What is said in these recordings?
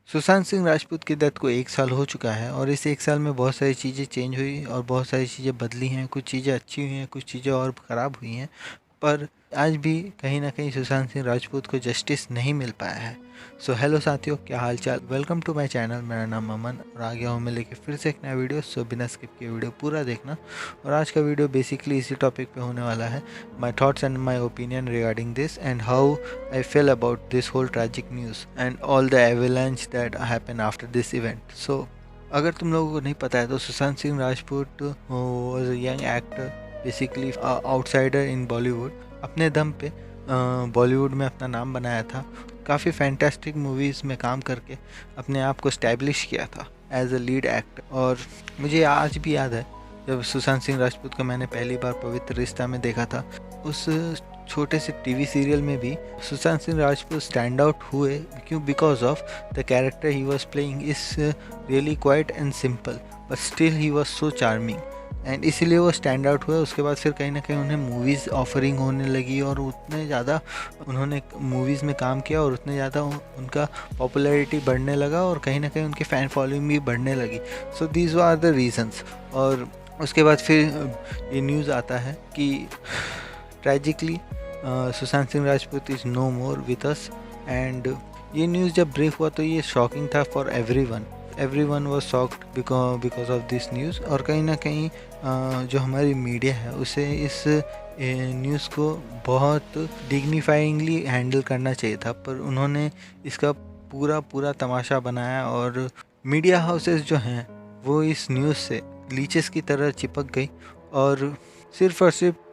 सुशांत सिंह राजपूत की डेथ को 1 साल हो चुका है और इस 1 साल में बहुत सारी चीज़ें चेंज हुई और बहुत सारी चीज़ें बदली हैं। कुछ चीज़ें अच्छी हुई हैं, कुछ चीज़ें और ख़राब हुई हैं, पर आज भी कहीं न कहीं सुशांत सिंह राजपूत को जस्टिस नहीं मिल पाया है। सो हेलो साथियों, क्या हाल चाल। Welcome to my channel. मेरा नाम अमन और आ गया हूँ मैं लेके फिर से एक नया वीडियो। सो बिना स्किप किए वीडियो पूरा देखना। और आज का वीडियो बेसिकली इसी टॉपिक पे होने वाला है, my thoughts and my opinion regarding this and how I feel about this whole tragic news and all the avalanche that happened after this event. So, अगर तुम लोगों को नहीं पता है तो Sushant Singh Rajput was a young actor, basically outsider in Bollywood. अपने दम पे बॉलीवुड में अपना नाम बनाया था। काफ़ी फैंटास्टिक मूवीज़ में काम करके अपने आप को स्टैब्लिश किया था एज अ लीड एक्टर। और मुझे आज भी याद है जब सुशांत सिंह राजपूत को मैंने पहली बार पवित्र रिश्ता में देखा था। उस छोटे से टीवी सीरियल में भी सुशांत सिंह राजपूत स्टैंड आउट हुए, क्यों? Because of the character he was playing is really quiet and simple but still he was so charming and इसीलिए वो स्टैंड आउट हुए। उसके बाद फिर कहीं ना कहीं उन्हें मूवीज़ ऑफरिंग होने लगी और उतने ज़्यादा उन्होंने मूवीज़ में काम किया और उतने ज़्यादा उनका पॉपुलैरिटी बढ़ने लगा और कहीं ना कहीं उनकी फ़ैन फॉलोइंग भी बढ़ने लगी। So these are the reasons. और उसके बाद फिर ये न्यूज़ आता है कि tragically Sushant Singh Rajput is no more with us. And ये न्यूज़ जब ब्रीफ हुआ तो ये शॉकिंग था for everyone was shocked because of this news. और कहीं ना कहीं जो हमारी मीडिया है उसे इस न्यूज़ को बहुत डिग्निफाइंगली हैंडल करना चाहिए था, पर उन्होंने इसका पूरा तमाशा बनाया और मीडिया हाउसेस जो हैं वो इस न्यूज़ से लीचेस की तरह चिपक गई और सिर्फ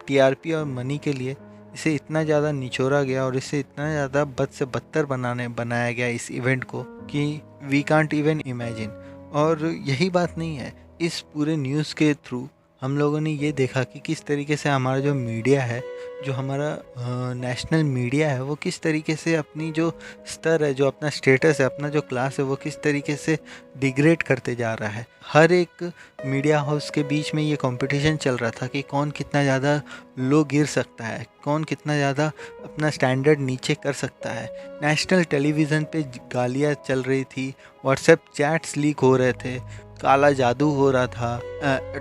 टीआरपी और मनी के लिए इसे इतना ज़्यादा निचोड़ा गया और इसे इतना ज़्यादा बद से बदतर बनाया गया इस इवेंट को कि वी कांट इवन इमेजिन। और यही बात नहीं है, इस पूरे न्यूज़ के थ्रू हम लोगों ने ये देखा कि किस तरीके से हमारा जो मीडिया है, जो हमारा नेशनल मीडिया है, वो किस तरीके से अपनी जो स्तर है, जो अपना स्टेटस है, अपना जो क्लास है, वो किस तरीके से डिग्रेड करते जा रहा है। हर एक मीडिया हाउस के बीच में ये कंपटीशन चल रहा था कि कौन कितना ज़्यादा लो गिर सकता है, कौन कितना ज़्यादा अपना स्टैंडर्ड नीचे कर सकता है। नेशनल टेलीविज़न पे गालियाँ चल रही थी, व्हाट्सएप चैट्स लीक हो रहे थे, काला जादू हो रहा था,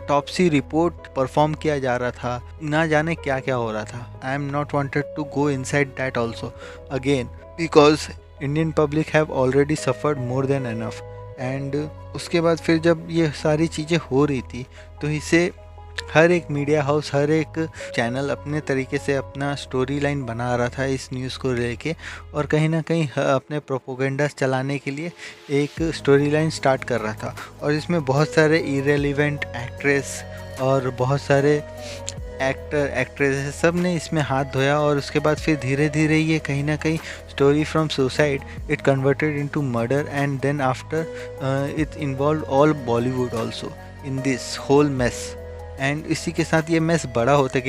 टॉपसी रिपोर्ट परफॉर्म किया जा रहा था, ना जाने क्या क्या हो रहा था। I am not wanted to go inside that also again because Indian public have already suffered more than enough. And उसके बाद फिर जब ये सारी चीज़ें हो रही थी तो इसे हर एक मीडिया हाउस, हर एक चैनल अपने तरीके से अपना स्टोरी लाइन बना रहा था इस न्यूज़ को लेके और कहीं ना कहीं अपने प्रोपोगेंडास चलाने के लिए एक स्टोरी लाइन स्टार्ट कर रहा था। और इसमें बहुत सारे इरेलीवेंट एक्ट्रेस और बहुत सारे एक्टर एक्ट्रेस सब ने इसमें हाथ धोया और उसके बाद फिर धीरे धीरे ये कहीं ना कहीं story from suicide it converted into murder and then after it involve all Bollywood also in this whole mess. And इसी के साथ ये मेस बड़ा होते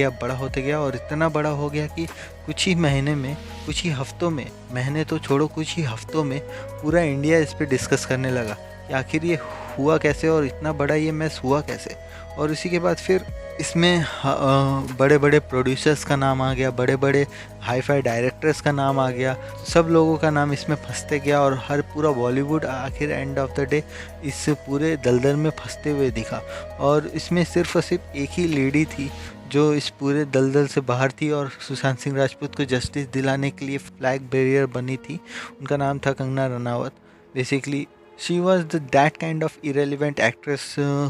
गया और इतना बड़ा हो गया कि कुछ ही महीने में, कुछ ही हफ्तों में, महीने तो छोड़ो, कुछ ही हफ्तों में पूरा इंडिया इस पे डिस्कस करने लगा कि आखिर ये हुआ कैसे और इतना बड़ा ये मेस हुआ कैसे। और इसी के बाद फिर इसमें बड़े बड़े प्रोड्यूसर्स का नाम आ गया, बड़े बड़े हाई फाई डायरेक्टर्स का नाम आ गया, सब लोगों का नाम इसमें फंसते गया और हर पूरा बॉलीवुड आखिर एंड ऑफ द डे इस पूरे दलदल में फंसते हुए दिखा। और इसमें सिर्फ और सिर्फ एक ही लेडी थी जो इस पूरे दलदल से बाहर थी और सुशांत सिंह राजपूत को जस्टिस दिलाने के लिए फ्लैग बैरियर बनी थी। उनका नाम था Kangana Ranaut. Basically she was that kind of irrelevant actress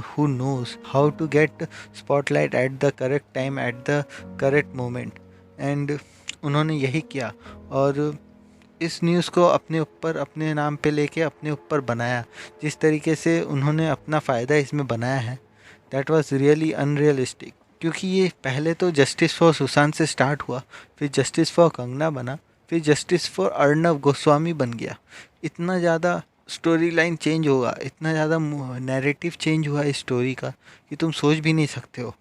who knows how to get spotlight at the correct time at the correct moment and उन्होंने यही किया और इस न्यूज़ को अपने ऊपर, अपने नाम पे लेके अपने ऊपर बनाया। जिस तरीके से उन्होंने अपना फ़ायदा इसमें बनाया है दैट वाज रियली अनरियलिस्टिक। क्योंकि ये पहले तो जस्टिस फॉर सुशांत से स्टार्ट हुआ, फिर जस्टिस फॉर कंगना बना, फिर जस्टिस फॉर अर्नब गोस्वामी बन गया। इतना ज़्यादा स्टोरी लाइन चेंज होगा, इतना ज़्यादा नैरेटिव चेंज हुआ इस स्टोरी का कि तुम सोच भी नहीं सकते हो।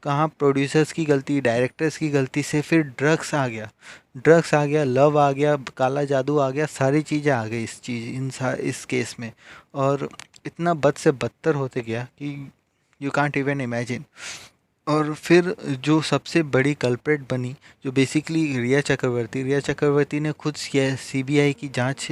कहाँ प्रोड्यूसर्स की गलती, डायरेक्टर्स की गलती से फिर ड्रग्स आ गया, लव आ गया, काला जादू आ गया, सारी चीज़ें आ गई इस केस में। और इतना बद से बदतर होते गया कि यू कांट इवन इमेजिन। और फिर जो सबसे बड़ी कल्प्रेट बनी, जो बेसिकली रिया चक्रवर्ती ने खुद सीबीआई की जांच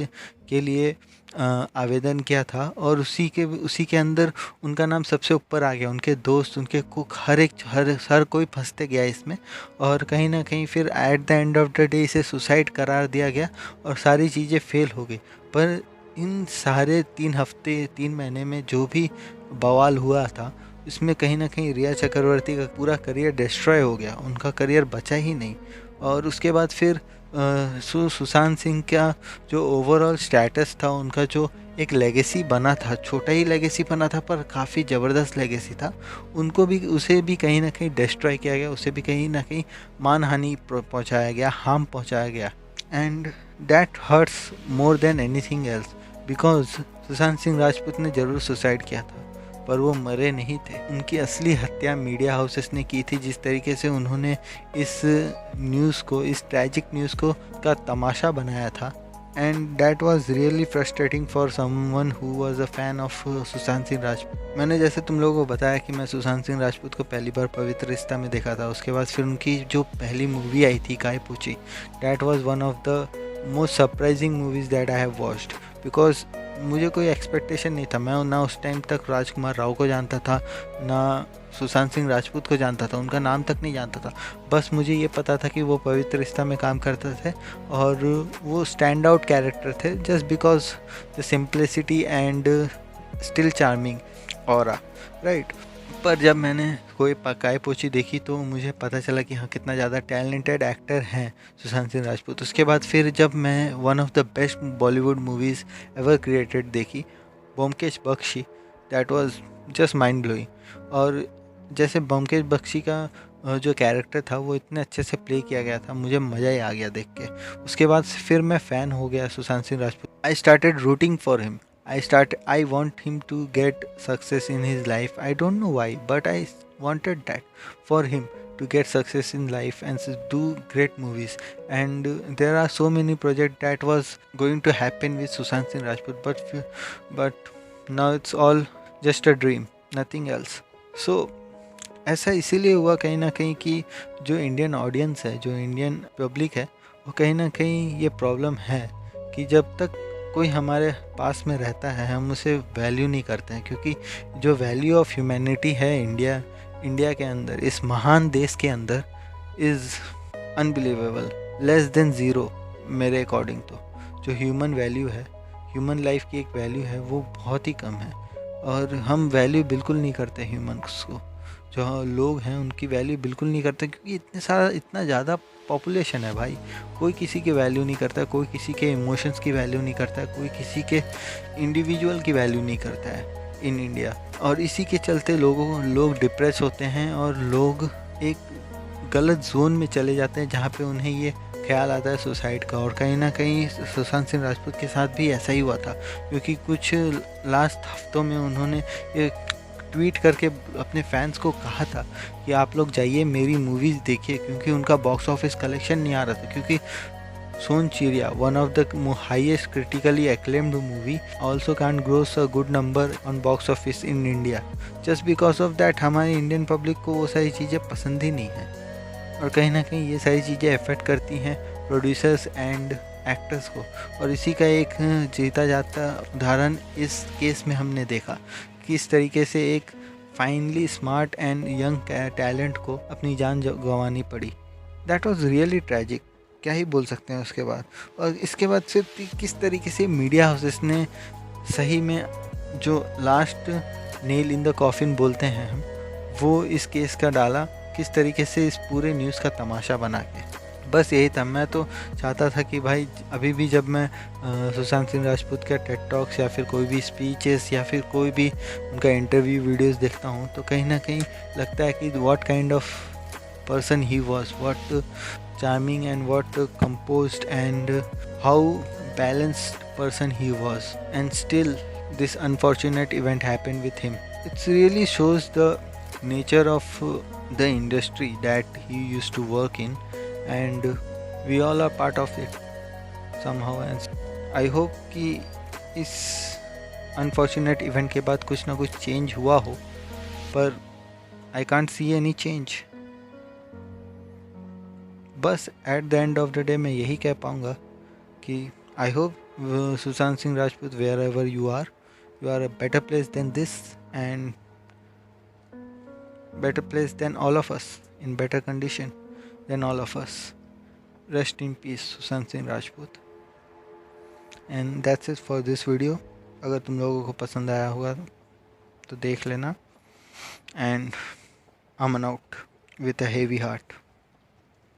के लिए आवेदन किया था, और उसी के अंदर उनका नाम सबसे ऊपर आ गया। उनके दोस्त, उनके कुक, हर कोई फंसते गया इसमें, और कहीं ना कहीं फिर eight the end of the day इसे सुसाइड करार दिया गया और सारी चीज़ें फेल हो गई। पर इन सारे 3 महीने में जो भी बवाल हुआ था, इसमें कहीं ना कहीं रिया चक्रवर्ती का पूरा करियर डिस्ट्रॉय हो गया, उनका करियर बचा ही नहीं। और उसके बाद फिर सुशांत सिंह का जो ओवरऑल स्टेटस था, उनका जो एक लेगेसी बना था, छोटा ही लेगेसी बना था पर काफ़ी ज़बरदस्त लेगेसी था, उसे भी कहीं ना कहीं डिस्ट्रॉय किया गया, उसे भी कहीं ना कहीं मानहानि पहुंचाया गया, हार्म पहुंचाया गया। And that hurts more than anything else, because Sushant Singh Rajput ने ज़रूर सुसाइड किया था, पर वो मरे नहीं थे। उनकी असली हत्या मीडिया हाउसेस ने की थी, जिस तरीके से उन्होंने इस न्यूज़ को, इस ट्रैजिक न्यूज़ को का तमाशा बनाया था। And that was really frustrating for someone who was a fan of Sushant Singh Rajput. मैंने जैसे तुम लोगों को बताया कि मैं सुशांत सिंह राजपूत को पहली बार पवित्र रिश्ता में देखा था, उसके बाद फिर उनकी जो पहली मूवी आई थी काय पूछी, that was one of the most surprising movies that I have watched, because मुझे कोई एक्सपेक्टेशन नहीं था। मैं ना उस टाइम तक राजकुमार राव को जानता था, ना सुशांत सिंह राजपूत को जानता था, उनका नाम तक नहीं जानता था। बस मुझे ये पता था कि वो पवित्र रिश्ता में काम करते थे और वो स्टैंड आउट कैरेक्टर थे, just because the simplicity and still charming aura, right. पर जब मैंने कोई काय पोची देखी तो मुझे पता चला कि हाँ, कितना ज़्यादा टैलेंटेड एक्टर हैं सुशांत सिंह राजपूत। उसके बाद फिर जब मैं one of the best Bollywood movies ever created देखी, Byomkesh Bakshi, that was just mind blowing. और जैसे ब्योमकेश बख्शी का जो कैरेक्टर था वो इतने अच्छे से प्ले किया गया था, मुझे मज़ा ही आ गया देख के। उसके बाद फिर मैं फ़ैन हो गया Sushant Singh Rajput. I started rooting for him. I want him to get success in his life. I don't know why, but I wanted that for him to get success in life and do great movies. And there are so many projects that was going to happen with Sushant Singh Rajput, but now it's all just a dream, nothing else. So ऐसा इसीलिए हुआ कहीं ना कहीं कि जो Indian audience है, जो इंडियन पब्लिक है, वो कहीं ना कहीं ये प्रॉब्लम है कि जब तक कोई हमारे पास में रहता है हम उसे वैल्यू नहीं करते हैं, क्योंकि जो वैल्यू ऑफ ह्यूमैनिटी है इंडिया के अंदर, इस महान देश के अंदर, is unbelievable, less than zero मेरे अकॉर्डिंग। तो जो ह्यूमन वैल्यू है, ह्यूमन लाइफ की एक वैल्यू है, वो बहुत ही कम है और हम वैल्यू बिल्कुल नहीं करते ह्यूमन्स को। जो लोग हैं उनकी वैल्यू बिल्कुल नहीं करते, क्योंकि इतना ज़्यादा पॉपुलेशन है भाई, कोई किसी की वैल्यू नहीं करता, कोई किसी के इमोशंस की वैल्यू नहीं करता, कोई किसी के इंडिविजुअल की वैल्यू नहीं करता है इन इंडिया। और इसी के चलते लोग डिप्रेस होते हैं और लोग एक गलत जोन में चले जाते हैं जहाँ पे उन्हें ये ख्याल आता है सुसाइड का। और कहीं ना कहीं सुशांत सिंह राजपूत के साथ भी ऐसा ही हुआ था, क्योंकि कुछ लास्ट हफ्तों में उन्होंने एक ट्वीट करके अपने फैंस को कहा था कि आप लोग जाइए मेरी मूवीज़ देखिए, क्योंकि उनका बॉक्स ऑफिस कलेक्शन नहीं आ रहा था। क्योंकि Son Chiriya, one of the highest critically acclaimed movie, also can gross a good number on box office in India, just because of that हमारी इंडियन पब्लिक को वो सारी चीज़ें पसंद ही नहीं है। और कहीं ना कहीं ये सारी चीज़ें अफेक्ट करती हैं प्रोड्यूसर्स एंड एक्टर्स को। और इसी का एक जीता जाता उदाहरण इस केस में हमने देखा, किस तरीके से एक finally smart and young talent को अपनी जान गंवानी पड़ी। दैट वाज रियली ट्रैजिक, क्या ही बोल सकते हैं उसके बाद। और इसके बाद फिर किस तरीके से मीडिया हाउसेस ने सही में जो last nail in the coffin बोलते हैं हम, वो इस केस का डाला, किस तरीके से इस पूरे न्यूज़ का तमाशा बना के। बस यही था। मैं तो चाहता था कि भाई अभी भी जब मैं सुशांत सिंह राजपूत का टेड टॉक्स या फिर कोई भी स्पीचेस या फिर कोई भी उनका इंटरव्यू वीडियोस देखता हूँ, तो कहीं ना कहीं लगता है कि what kind of person he was, what charming and what composed and how balanced person he was, and still this unfortunate event happened with him. It really shows the nature of the industry that he used to work in, and we all are part of it somehow. And I hope कि इस unfortunate event के बाद कुछ ना कुछ change हुआ हो, पर I can't see any change. बस at the end of the day मैं यही कह पाऊँगा कि I hope Sushant Singh Rajput, wherever you are a better place than this and better place than all of us, in better condition than all of us. Rest in peace, Sushant Singh Rajput. And that's it for this video. अगर तुम लोगों को पसंद आया होगा तो देख लेना. And I'm out with a heavy heart.